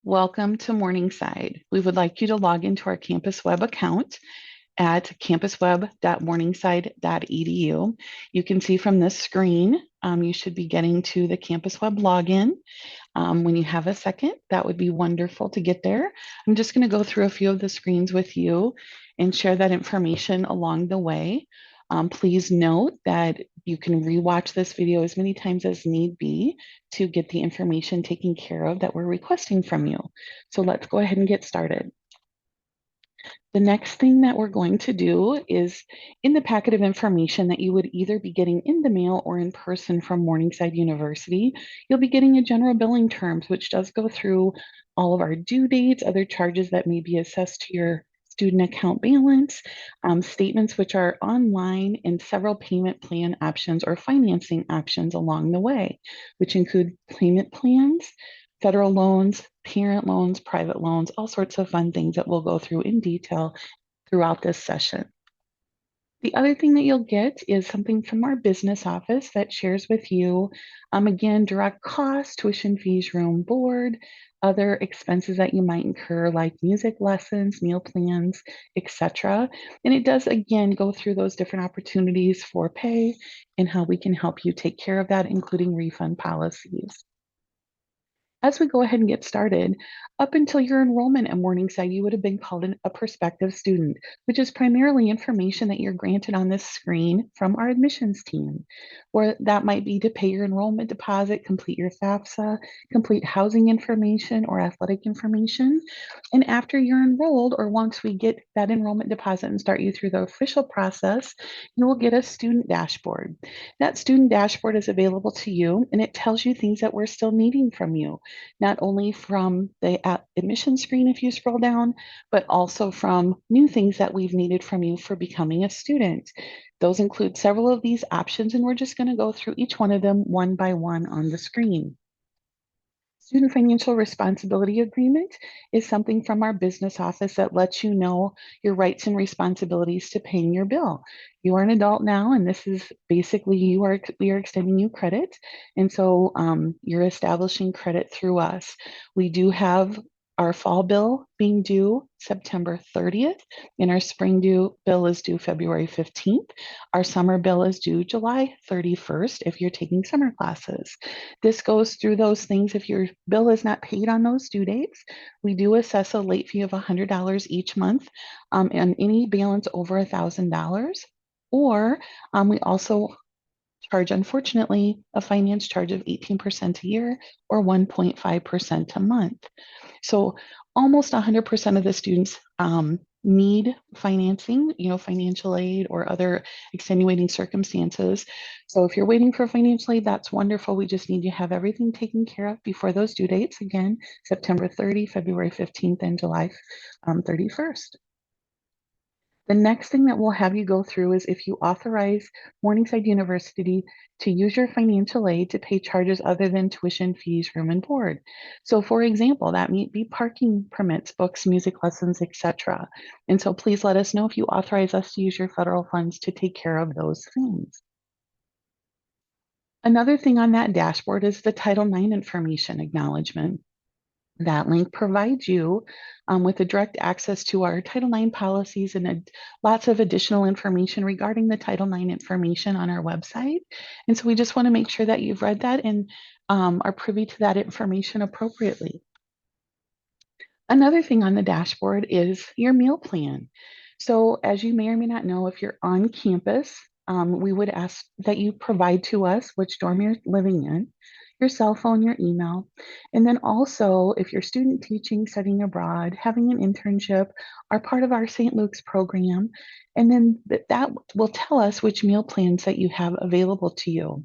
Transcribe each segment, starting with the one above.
Welcome to Morningside. We would like you to log into our campus web account at campusweb.morningside.edu. You can see from this screen, you should be getting to the campus web login. When you have a second, that would be wonderful to get there. I'm just going to go through a few of the screens with you and share that information along the way. Please note that you can rewatch this video as many times as need be to get the information taken care of that we're requesting from you. So let's go ahead and get started. The next thing that we're going to do is in the packet of information that you would either be getting in the mail or in person from Morningside University, you'll be getting a general billing terms, which does go through all of our due dates, other charges that may be assessed to your student account balance, statements which are online, and several payment plan options or financing options along the way, which include payment plans, federal loans, parent loans, private loans, all sorts of fun things that we'll go through in detail throughout this session. The other thing that you'll get is something from our business office that shares with you, again, direct costs, tuition fees, room, board, other expenses that you might incur like music lessons, meal plans, etc. And it does, again, go through those different opportunities for pay and how we can help you take care of that, including refund policies. As we go ahead and get started, up until your enrollment at Morningside, you would have been called a prospective student, which is primarily information that you're granted on this screen from our admissions team, or that might be to pay your enrollment deposit, complete your FAFSA, complete housing information or athletic information. And after you're enrolled, or once we get that enrollment deposit and start you through the official process, you will get a student dashboard. That student dashboard is available to you, and it tells you things that we're still needing from you, not only from the admission screen if you scroll down, but also from new things that we've needed from you for becoming a student. Those include several of these options, and we're just going to go through each one of them one by one on the screen. Student Financial Responsibility Agreement is something from our business office that lets you know your rights and responsibilities to paying your bill. You are an adult now, and this is basically we are extending you credit, and so you're establishing credit through us. We do have our fall bill being due September 30th, and our spring bill is due February 15th. Our summer bill is due July 31st if you're taking summer classes. This goes through those things. If your bill is not paid on those due dates, we do assess a late fee of $100 each month, and any balance over $1,000. Or we also charge, unfortunately, a finance charge of 18% a year or 1.5% a month. So almost 100% of the students need financing, financial aid or other extenuating circumstances. So if you're waiting for financial aid, that's wonderful. We just need to have everything taken care of before those due dates. Again, September 30, February 15th, and July 31st. The next thing that we'll have you go through is if you authorize Morningside University to use your financial aid to pay charges other than tuition fees, room and board. So for example, that may be parking permits, books, music lessons, etc. And so please let us know if you authorize us to use your federal funds to take care of those things. Another thing on that dashboard is the Title IX information acknowledgement. That link provides you with a direct access to our Title IX policies and lots of additional information regarding the Title IX information on our website. And so we just want to make sure that you've read that and are privy to that information appropriately. Another thing on the dashboard is your meal plan. So as you may or may not know, if you're on campus, we would ask that you provide to us which dorm you're living in, your cell phone, your email, and then also if you're student teaching, studying abroad, having an internship, are part of our St. Luke's program, and then that will tell us which meal plans that you have available to you.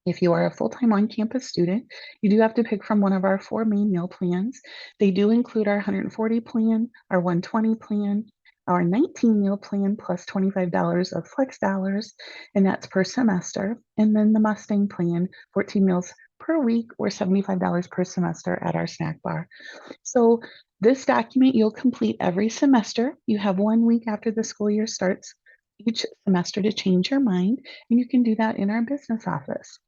If you are a full-time on-campus student, you do have to pick from one of our 4 main meal plans. They do include our 140 plan, our 120 plan, our 19 meal plan plus $25 of flex dollars, and that's per semester. And then the Mustang plan, 14 meals per week or $75 per semester at our snack bar. So this document you'll complete every semester. You have 1 week after the school year starts each semester to change your mind, and you can do that in our business office.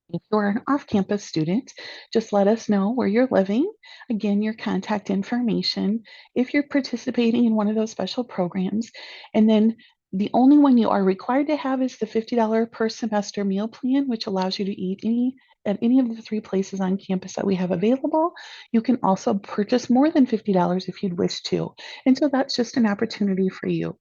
If you're an off-campus student, just let us know where you're living. Again, your contact information, if you're participating in one of those special programs. And then the only one you are required to have is the $50 per semester meal plan, which allows you to eat at any of the 3 places on campus that we have available. You can also purchase more than $50 if you'd wish to. And so that's just an opportunity for you.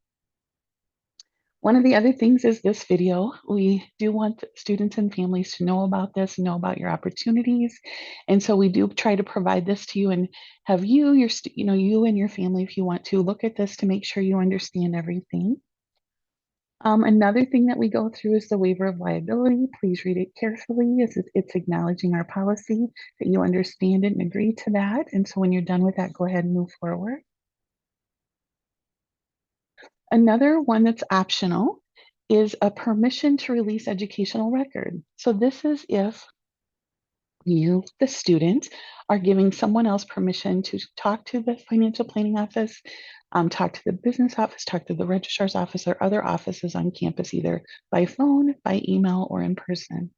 One of the other things is this video. We do want students and families to know about this, know about your opportunities. And so we do try to provide this to you and have you, you and your family, if you want to, look at this to make sure you understand everything. Another thing that we go through is the waiver of liability. Please read it carefully as it's acknowledging our policy that you understand it and agree to that. And so when you're done with that, go ahead and move forward. Another one that's optional is a permission to release educational record. So this is if you, the student, are giving someone else permission to talk to the financial planning office, talk to the business office, talk to the registrar's office or other offices on campus, either by phone, by email, or in person.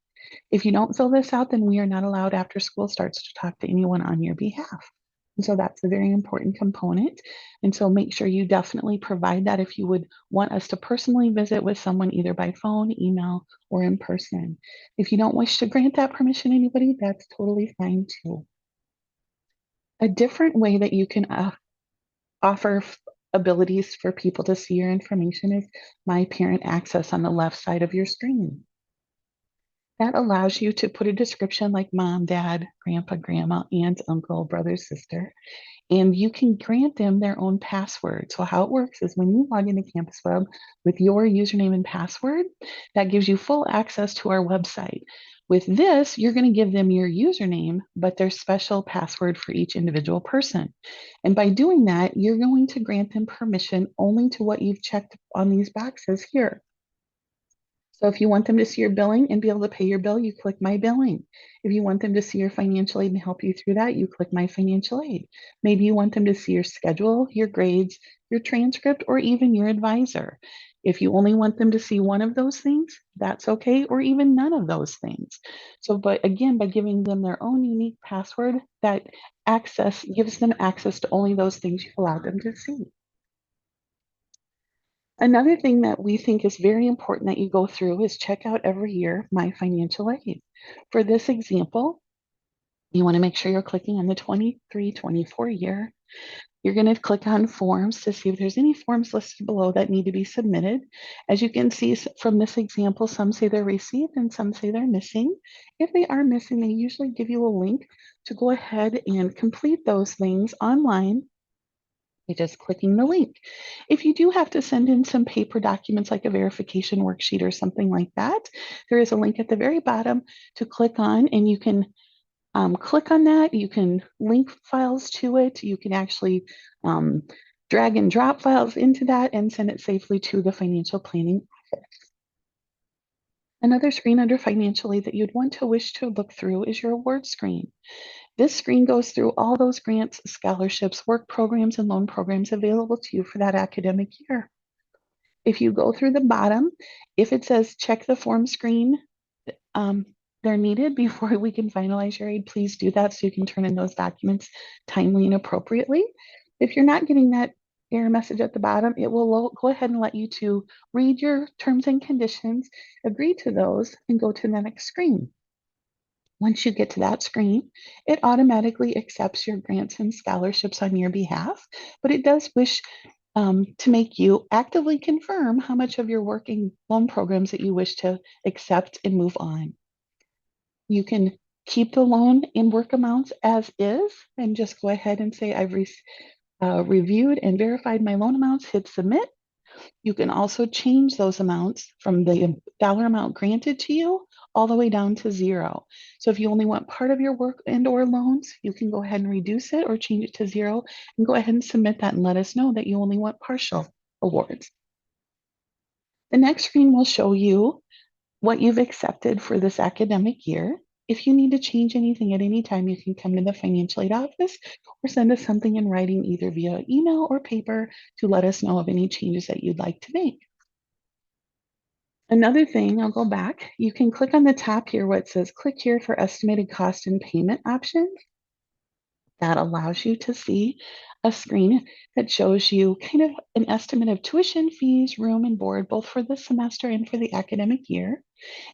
If you don't fill this out, then we are not allowed after school starts to talk to anyone on your behalf. And so that's a very important component. And so make sure you definitely provide that if you would want us to personally visit with someone either by phone, email, or in person. If you don't wish to grant that permission to anybody, that's totally fine too. A different way that you can offer abilities for people to see your information is My Parent Access on the left side of your screen. That allows you to put a description like mom, dad, grandpa, grandma, aunt, uncle, brother, sister, and you can grant them their own password. So how it works is when you log into Campus Web with your username and password, that gives you full access to our website. With this, you're going to give them your username, but their special password for each individual person. And by doing that, you're going to grant them permission only to what you've checked on these boxes here. So if you want them to see your billing and be able to pay your bill, you click My Billing. If you want them to see your financial aid and help you through that, you click My Financial Aid. Maybe you want them to see your schedule, your grades, your transcript, or even your advisor. If you only want them to see one of those things, that's okay, or even none of those things. So, but again, by giving them their own unique password, that access gives them access to only those things you've allowed them to see. Another thing that we think is very important that you go through is check out every year My Financial Aid. For this example, you want to make sure you're clicking on the 23-24 year. You're going to click on forms to see if there's any forms listed below that need to be submitted. As you can see from this example, some say they're received and some say they're missing. If they are missing, they usually give you a link to go ahead and complete those things online by just clicking the link. If you do have to send in some paper documents like a verification worksheet or something like that, there is a link at the very bottom to click on, and you can click on that. You can link files to it. You can actually drag and drop files into that and send it safely to the financial planning office. Another screen under financial aid that you'd want to wish to look through is your award screen. This screen goes through all those grants, scholarships, work programs, and loan programs available to you for that academic year. If you go through the bottom, if it says check the form screen, they're needed before we can finalize your aid, please do that so you can turn in those documents timely and appropriately. If you're not getting that error message at the bottom, it will go ahead and let you to read your terms and conditions, agree to those, and go to the next screen. Once you get to that screen, it automatically accepts your grants and scholarships on your behalf, but it does wish to make you actively confirm how much of your working loan programs that you wish to accept and move on. You can keep the loan in work amounts as is and just go ahead and say, I've reviewed and verified my loan amounts, hit submit. You can also change those amounts from the dollar amount granted to you all the way down to zero. So if you only want part of your work and or loans, you can go ahead and reduce it or change it to zero and go ahead and submit that and let us know that you only want partial awards. The next screen will show you what you've accepted for this academic year. If you need to change anything at any time, you can come to the financial aid office or send us something in writing either via email or paper to let us know of any changes that you'd like to make. Another thing, I'll go back, you can click on the top here where it says click here for estimated cost and payment options. That allows you to see a screen that shows you kind of an estimate of tuition, fees, room, and board, both for the semester and for the academic year.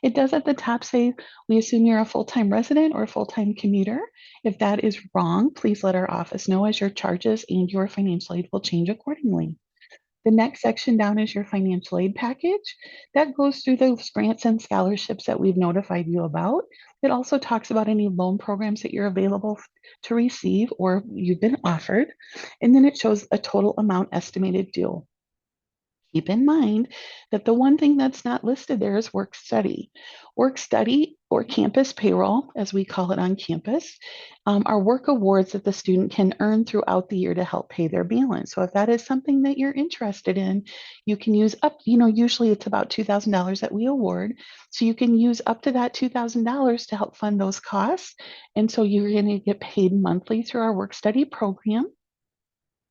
It does at the top say, we assume you're a full-time resident or a full-time commuter. If that is wrong, please let our office know as your charges and your financial aid will change accordingly. The next section down is your financial aid package. That goes through those grants and scholarships that we've notified you about. It also talks about any loan programs that you're available to receive or you've been offered. And then it shows a total amount estimated due. Keep in mind that the one thing that's not listed there is work study. Work study or campus payroll, as we call it on campus, are work awards that the student can earn throughout the year to help pay their balance. So if that is something that you're interested in, you can use up, usually it's about $2,000 that we award. So you can use up to that $2,000 to help fund those costs. And so you're going to get paid monthly through our work study program.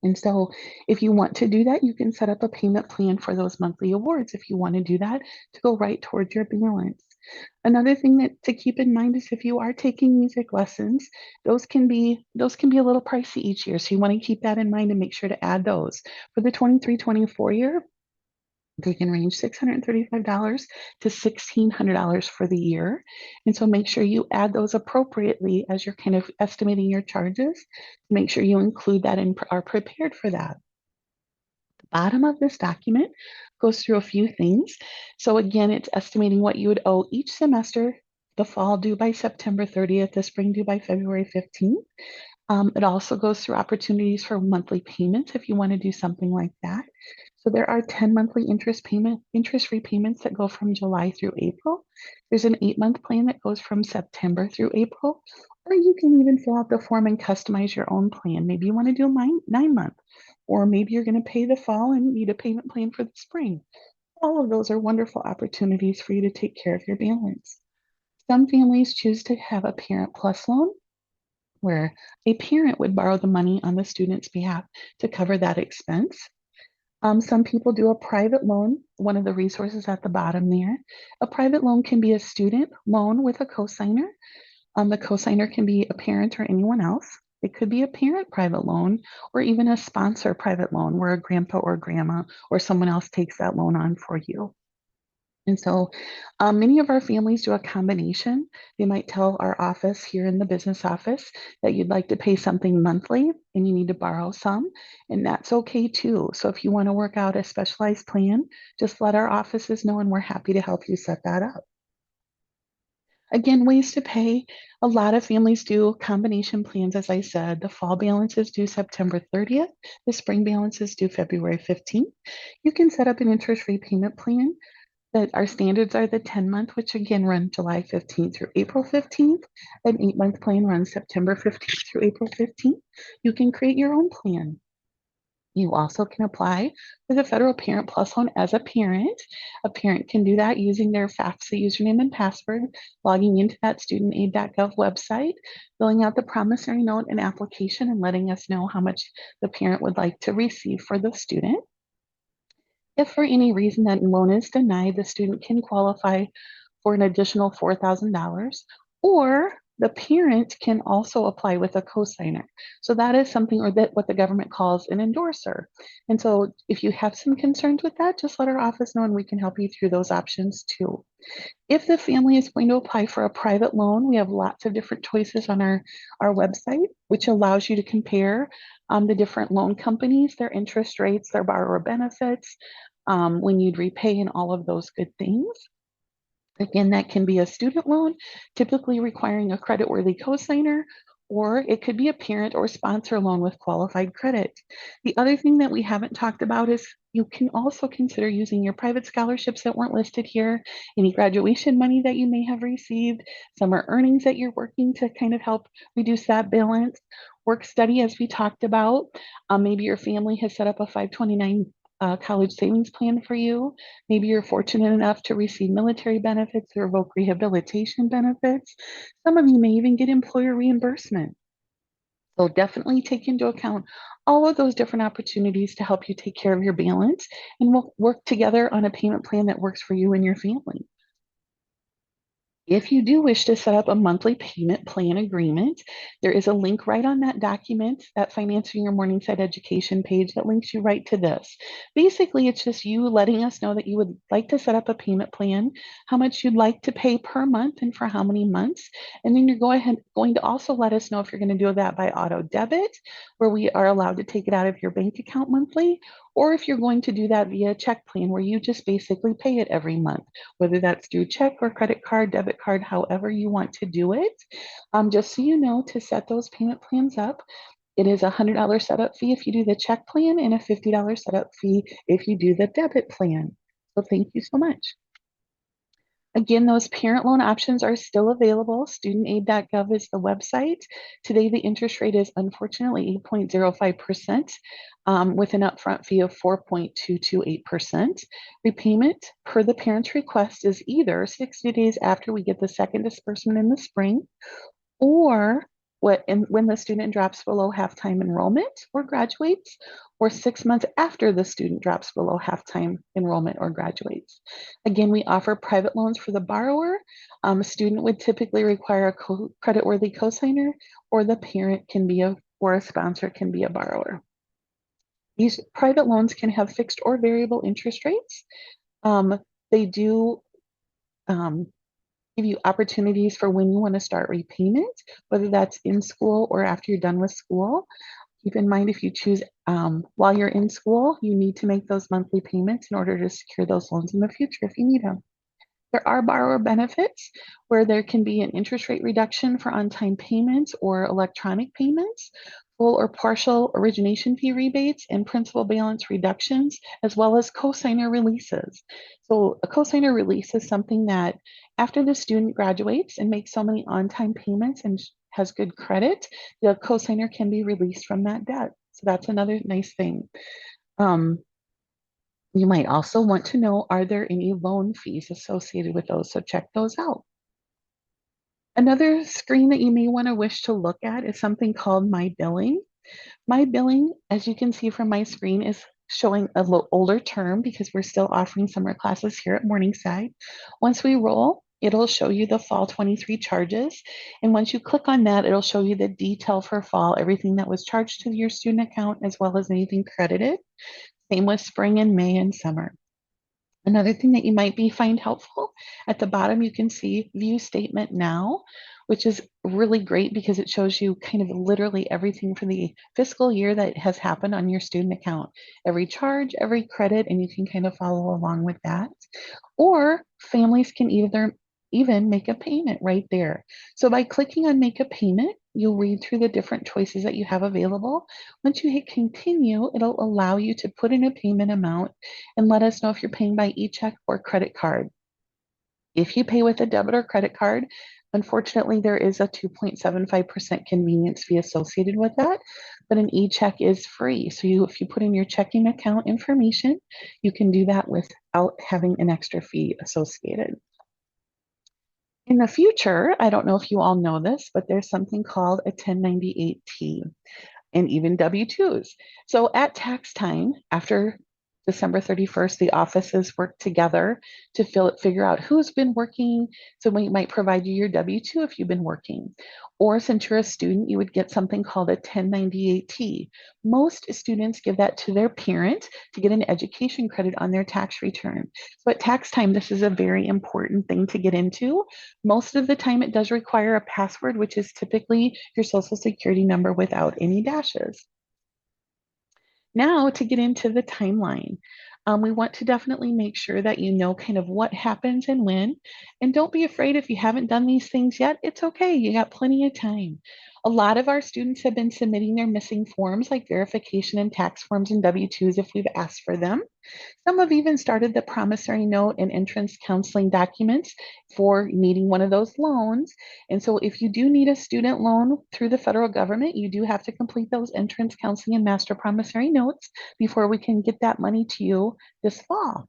And so if you want to do that, you can set up a payment plan for those monthly awards if you want to do that to go right towards your balance. Another thing that to keep in mind is if you are taking music lessons, those can be a little pricey each year. So you want to keep that in mind and make sure to add those. For the 23-24 year, they can range $635 to $1,600 for the year. And so make sure you add those appropriately as you're kind of estimating your charges. Make sure you include that and are prepared for that. The bottom of this document goes through a few things. So again, it's estimating what you would owe each semester, the fall due by September 30th, the spring due by February 15th. It also goes through opportunities for monthly payments if you want to do something like that. So there are 10 monthly interest repayments that go from July through April. There's an 8-month plan that goes from September through April, or you can even fill out the form and customize your own plan. Maybe you want to do a 9-month, or maybe you're going to pay the fall and need a payment plan for the spring. All of those are wonderful opportunities for you to take care of your balance. Some families choose to have a Parent Plus loan where a parent would borrow the money on the student's behalf to cover that expense. Some people do a private loan, one of the resources at the bottom there. A private loan can be a student loan with a cosigner. The cosigner can be a parent or anyone else. It could be a parent private loan or even a sponsor private loan where a grandpa or grandma or someone else takes that loan on for you. And so many of our families do a combination. They might tell our office here in the business office that you'd like to pay something monthly and you need to borrow some, and that's okay too. So if you want to work out a specialized plan, just let our offices know and we're happy to help you set that up. Again, ways to pay. A lot of families do combination plans, as I said. The fall balance is due September 30th. The spring balance is due February 15th. You can set up an interest repayment plan that our standards are the 10-month, which again run July 15th through April 15th. An 8-month plan runs September 15th through April 15th. You can create your own plan. You also can apply for the Federal Parent Plus loan as a parent. A parent can do that using their FAFSA username and password, logging into that studentaid.gov website, filling out the promissory note and application, and letting us know how much the parent would like to receive for the student. If for any reason that loan is denied, the student can qualify for an additional $4,000, or the parent can also apply with a cosigner. So that is something, or that what the government calls an endorser. And so if you have some concerns with that, just let our office know and we can help you through those options too. If the family is going to apply for a private loan, we have lots of different choices on our website, which allows you to compare the different loan companies, their interest rates, their borrower benefits, when you'd repay, and all of those good things. Again, that can be a student loan, typically requiring a creditworthy cosigner, or it could be a parent or sponsor loan with qualified credit. The other thing that we haven't talked about is you can also consider using your private scholarships that weren't listed here, any graduation money that you may have received, summer earnings that you're working to kind of help reduce that balance. Work study, as we talked about, maybe your family has set up a 529 college savings plan for you. Maybe you're fortunate enough to receive military benefits or voc rehabilitation benefits. Some of you may even get employer reimbursement. So definitely take into account all of those different opportunities to help you take care of your balance, and we'll work together on a payment plan that works for you and your family. If you do wish to set up a monthly payment plan agreement, there is a link right on that document, that Financing Your Morningside Education page, that links you right to this. Basically, it's just you letting us know that you would like to set up a payment plan, how much you'd like to pay per month and for how many months. And then you're going to also let us know if you're going to do that by auto debit, where we are allowed to take it out of your bank account monthly, or if you're going to do that via check plan, where you just basically pay it every month, whether that's through check or credit card, debit card, however you want to do it. Just so you know, to set those payment plans up, it is a $100 setup fee if you do the check plan and a $50 setup fee if you do the debit plan. So thank you so much. Again, those parent loan options are still available. Studentaid.gov is the website. Today, the interest rate is unfortunately 8.05%, with an upfront fee of 4.228%. Repayment per the parent's request is either 60 days after we get the second disbursement in the spring, or when the student drops below half-time enrollment or graduates, or 6 months after the student drops below half-time enrollment or graduates. Again, we offer private loans for the borrower. A student would typically require a creditworthy cosigner, or the parent can be or a sponsor can be a borrower. These private loans can have fixed or variable interest rates. They do give you opportunities for when you want to start repayment, whether that's in school or after you're done with school. Keep in mind, if you choose while you're in school, you need to make those monthly payments in order to secure those loans in the future if you need them. There are borrower benefits where there can be an interest rate reduction for on-time payments or electronic payments, full or partial origination fee rebates, and principal balance reductions, as well as cosigner releases. So a cosigner release is something that after the student graduates and makes so many on-time payments and has good credit, the cosigner can be released from that debt. So that's another nice thing. Um, you might also want to know, are there any loan fees associated with those? So check those out. Another screen that you may want to wish to look at is something called My Billing. My Billing, as you can see from my screen, is showing a little older term because we're still offering summer classes here at Morningside. Once we roll, it'll show you the fall 23 charges. And once you click on that, it'll show you the detail for fall, everything that was charged to your student account, as well as anything credited. Same with spring and May and summer. Another thing that you might find helpful, at the bottom, you can see View Statement Now, which is really great because it shows you kind of literally everything for the fiscal year that has happened on your student account, every charge, every credit, and you can kind of follow along with that. Or families can either even make a payment right there. So by clicking on Make a Payment, you'll read through the different choices that you have available. Once you hit Continue, it'll allow you to put in a payment amount and let us know if you're paying by e-check or credit card. If you pay with a debit or credit card, unfortunately, there is a 2.75% convenience fee associated with that, but an e-check is free. So if you put in your checking account information, you can do that without having an extra fee associated. In the future, I don't know if you all know this, but there's something called a 1098-T and even W-2s. So at tax time, after December 31st, the offices work together to figure out who's been working. So we might provide you your W-2 if you've been working. Or since you're a student, you would get something called a 1098-T. Most students give that to their parent to get an education credit on their tax return. So at tax time, this is a very important thing to get into. Most of the time, it does require a password, which is typically your social security number without any dashes. Now to get into the timeline, we want to definitely make sure that you know kind of what happens and when. And don't be afraid if you haven't done these things yet, it's okay. You got plenty of time. A lot of our students have been submitting their missing forms like verification and tax forms and W-2s if we've asked for them. Some have even started the promissory note and entrance counseling documents for needing one of those loans. And so if you do need a student loan through the federal government, you do have to complete those entrance counseling and master promissory notes before we can get that money to you this fall.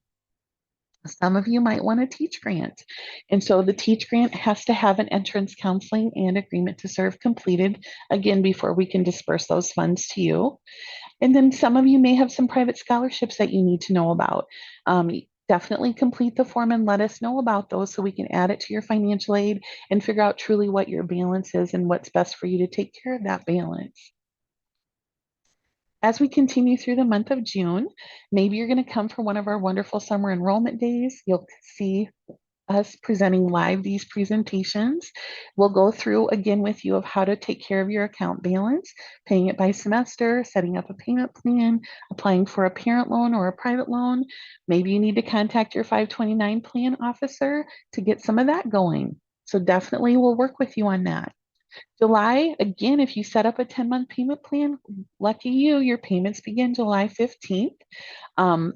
Some of you might want a teach grant. And so the teach grant has to have an entrance counseling and agreement to serve completed, again, before we can disperse those funds to you. And then some of you may have some private scholarships that you need to know about. Definitely complete the form and let us know about those so we can add it to your financial aid and figure out truly what your balance is and what's best for you to take care of that balance. As we continue through the month of June, maybe you're going to come for one of our wonderful summer enrollment days. You'll see us presenting live these presentations. We'll go through again with you of how to take care of your account balance, paying it by semester, setting up a payment plan, applying for a parent loan or a private loan. Maybe you need to contact your 529 plan officer to get some of that going. So definitely we'll work with you on that. July, again, if you set up a 10-month payment plan, lucky you, your payments begin July 15th.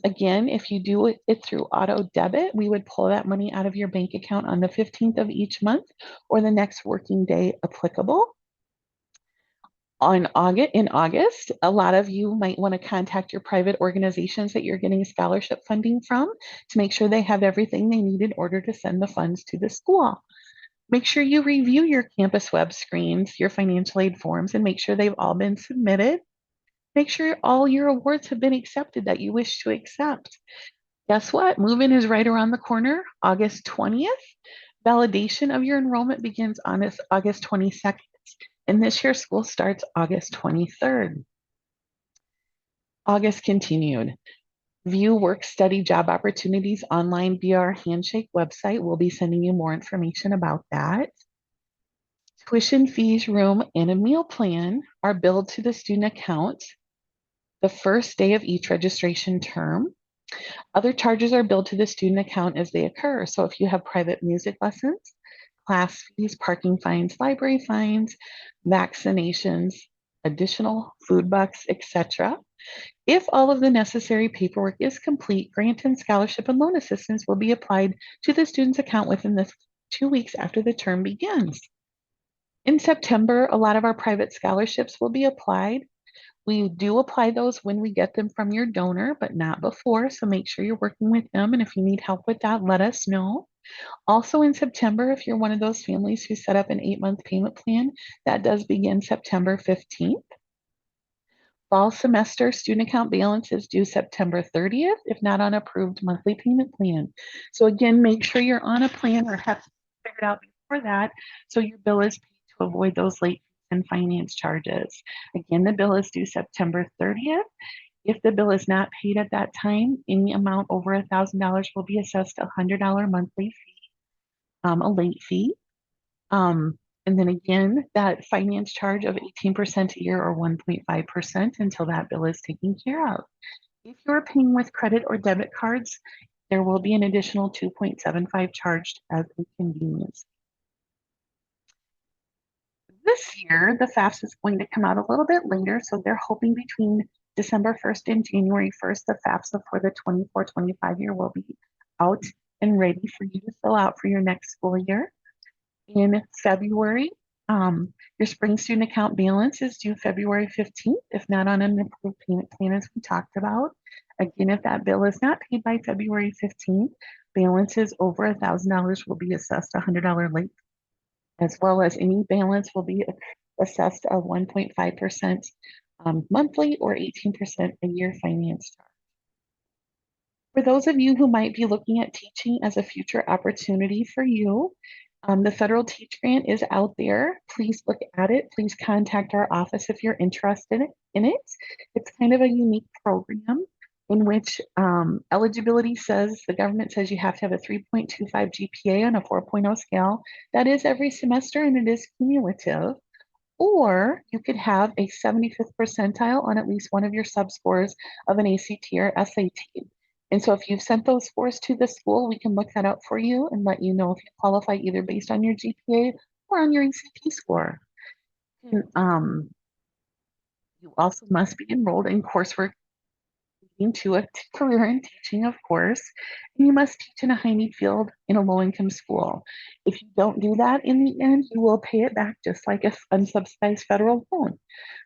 Again, if you do it through auto debit, we would pull that money out of your bank account on the 15th of each month or the next working day applicable. In August, a lot of you might want to contact your private organizations that you're getting scholarship funding from to make sure they have everything they need in order to send the funds to the school. Make sure you review your campus web screens, your financial aid forms, and make sure they've all been submitted. Make sure all your awards have been accepted that you wish to accept. Guess what? Move-in is right around the corner, August 20th. Validation of your enrollment begins on August 22nd, and this year school starts August 23rd. August continued. View work study job opportunities online via our Handshake website. We'll be sending you more information about that. Tuition fees, room, and a meal plan are billed to the student account the first day of each registration term. Other charges are billed to the student account as they occur. So if you have private music lessons, class fees, parking fines, library fines, vaccinations, additional food bucks, etc. If all of the necessary paperwork is complete, grant and scholarship and loan assistance will be applied to the student's account within the 2 weeks after the term begins. In September, a lot of our private scholarships will be applied. We do apply those when we get them from your donor, but not before. So make sure you're working with them. And if you need help with that, let us know. Also in September, if you're one of those families who set up an 8-month payment plan, that does begin September 15th. Fall semester student account balance is due September 30th, if not on approved monthly payment plan. So again, make sure you're on a plan or have figured out before that so your bill is paid to avoid those late and finance charges. Again, the bill is due September 30th. If the bill is not paid at that time, any amount over $1,000 will be assessed a $100 monthly fee, a late fee. And then again, that finance charge of 18% a year or 1.5% until that bill is taken care of. If you're paying with credit or debit cards, there will be an additional 2.75 charged as a convenience. This year, the FAFSA is going to come out a little bit later, so they're hoping between December 1st and January 1st, the FAFSA for the 24-25 year will be out and ready for you to fill out for your next school year. In February, your spring student account balance is due February 15th, if not on an approved payment plan as we talked about. Again, if that bill is not paid by February 15th, balances over $1,000 will be assessed a $100 late, as well as any balance will be assessed a 1.5% monthly or 18% a year finance charge. For those of you who might be looking at teaching as a future opportunity for you, the federal teach grant is out there. Please look at it. Please contact our office if you're interested in it. It's kind of a unique program in which eligibility says, the government says you have to have a 3.25 GPA on a 4.0 scale. That is every semester and it is cumulative. Or you could have a 75th percentile on at least one of your subscores of an ACT or SAT. And so if you've sent those scores to the school, we can look that up for you and let you know if you qualify either based on your GPA or on your ACT score. And, you also must be enrolled in coursework leading to a career in teaching, of course, and you must teach in a high-need field in a low-income school. If you don't do that in the end, you will pay it back just like an unsubsidized federal loan.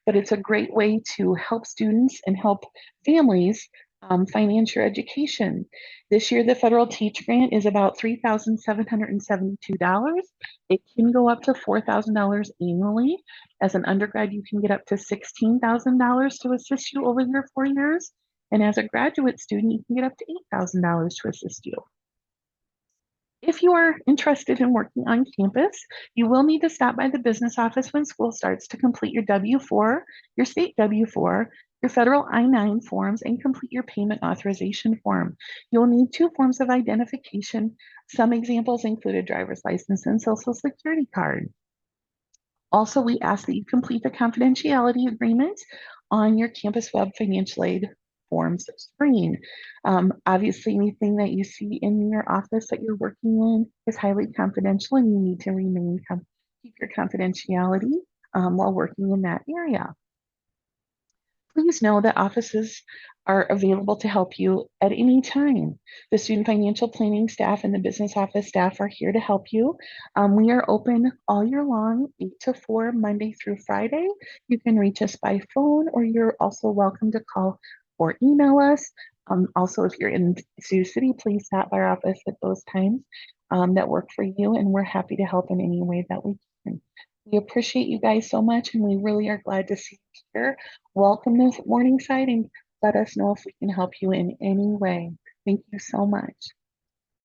But it's a great way to help students and help families Financial education. This year, the federal teach grant is about $3,772. It can go up to $4,000 annually. As an undergrad, you can get up to $16,000 to assist you over your 4 years. And as a graduate student, you can get up to $8,000 to assist you. If you are interested in working on campus, you will need to stop by the business office when school starts to complete your W-4, your state W-4, your federal I-9 forms, and complete your payment authorization form. You'll need 2 forms of identification. Some examples include a driver's license and social security card. Also, we ask that you complete the confidentiality agreement on your Campus Web financial aid forms screen. Obviously, anything that you see in your office that you're working in is highly confidential and you need to keep your confidentiality while working in that area. Please know that offices are available to help you at any time. The student financial planning staff and the business office staff are here to help you. We are open all year long, 8 to 4, Monday through Friday. You can reach us by phone, or you're also welcome to call or email us. Also, if you're in Sioux City, please stop by our office at those times that work for you, and we're happy to help in any way that we can. We appreciate you guys so much, and we really are glad to see you here. Welcome to Morningside and let us know if we can help you in any way. Thank you so much.